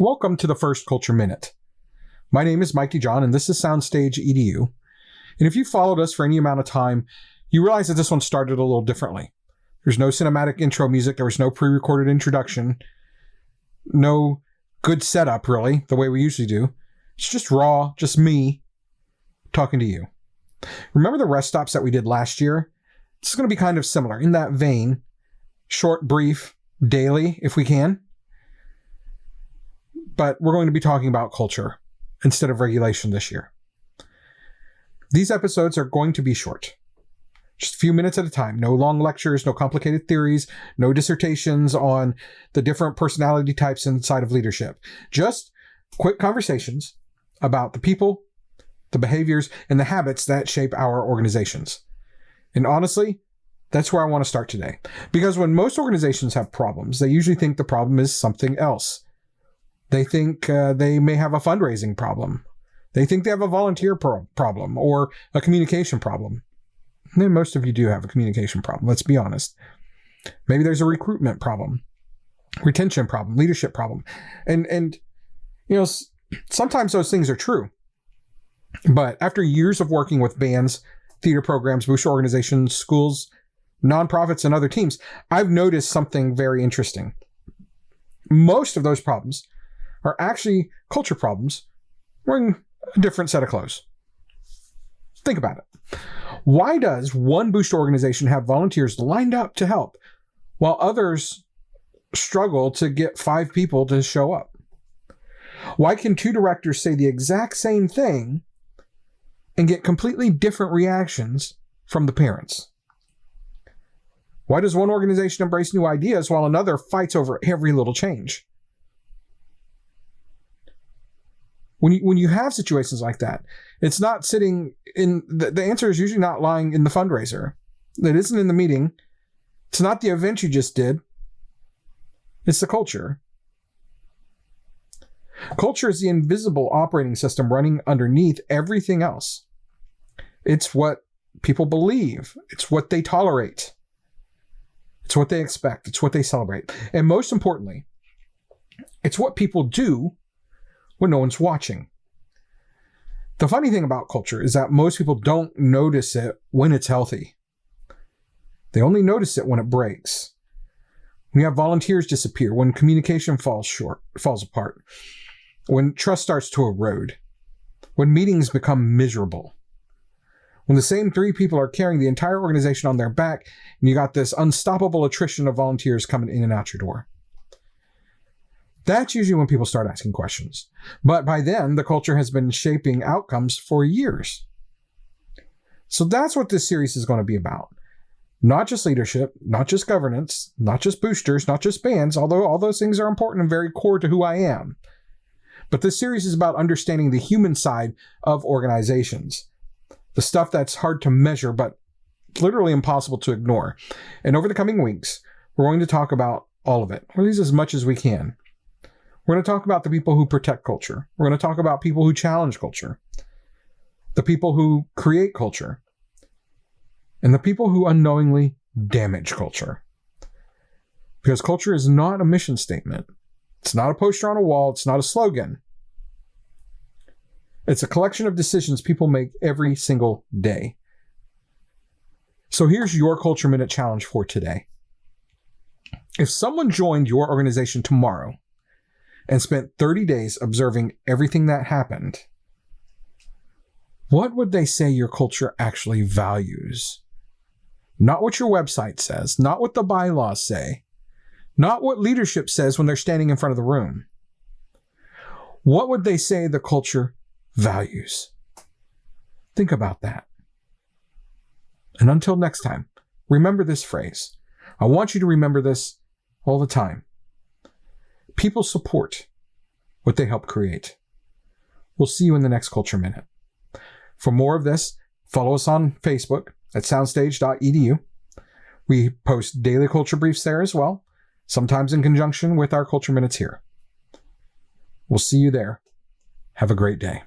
Welcome to the first Culture Minute. My name is Mike DeJohn, and this is SoundstageEDU. And if you followed us for any amount of time, you realize that this one started a little differently. There's no cinematic intro music. There was no pre-recorded introduction. No good setup, really, the way we usually do. It's just raw, just me talking to you. Remember the rest stops that we did last year? This is going to be kind of similar in that vein. Short, brief, daily, if we can. But we're going to be talking about culture instead of regulation this year. These episodes are going to be short. Just a few minutes at a time. No long lectures, no complicated theories, no dissertations on the different personality types inside of leadership. Just quick conversations about the people, the behaviors, and the habits that shape our organizations. And honestly, that's where I want to start today. Because when most organizations have problems, they usually think the problem is something else. They think they may have a fundraising problem. They think they have a volunteer problem or a communication problem. And most of you do have a communication problem, let's be honest. Maybe there's a recruitment problem, retention problem, leadership problem. And you know, sometimes those things are true. But after years of working with bands, theater programs, booster organizations, schools, nonprofits, and other teams, I've noticed something very interesting. Most of those problems are actually culture problems wearing a different set of clothes. Think about it. Why does one booster organization have volunteers lined up to help while others struggle to get 5 people to show up? Why can 2 directors say the exact same thing and get completely different reactions from the parents? Why does one organization embrace new ideas while another fights over every little change? When you have situations like that, it's not sitting in, the answer is usually not lying in the fundraiser. It isn't in the meeting. It's not the event you just did. It's the culture. Culture is the invisible operating system running underneath everything else. It's what people believe. It's what they tolerate. It's what they expect. It's what they celebrate. And most importantly, it's what people do when no one's watching. The funny thing about culture is that most people don't notice it when it's healthy. They only notice it when it breaks. When you have volunteers disappear, when communication falls apart, when trust starts to erode, when meetings become miserable, when the same 3 people are carrying the entire organization on their back, and you got this unstoppable attrition of volunteers coming in and out your door. That's usually when people start asking questions. But by then, the culture has been shaping outcomes for years. So that's what this series is going to be about. Not just leadership, not just governance, not just boosters, not just bands, although all those things are important and very core to who I am. But this series is about understanding the human side of organizations. The stuff that's hard to measure, but literally impossible to ignore. And over the coming weeks, we're going to talk about all of it, or at least as much as we can. We're going to talk about the people who protect culture. We're going to talk about people who challenge culture, the people who create culture, and the people who unknowingly damage culture. Because culture is not a mission statement. It's not a poster on a wall. It's not a slogan. It's a collection of decisions people make every single day. So here's your Culture Minute challenge for today. If someone joined your organization tomorrow and spent 30 days observing everything that happened, what would they say your culture actually values? Not what your website says, not what the bylaws say, not what leadership says when they're standing in front of the room. What would they say the culture values? Think about that. And until next time, remember this phrase. I want you to remember this all the time. People support what they help create. We'll see you in the next Culture Minute. For more of this, follow us on Facebook at SoundstageEDU. We post daily culture briefs there as well, sometimes in conjunction with our Culture Minutes here. We'll see you there. Have a great day.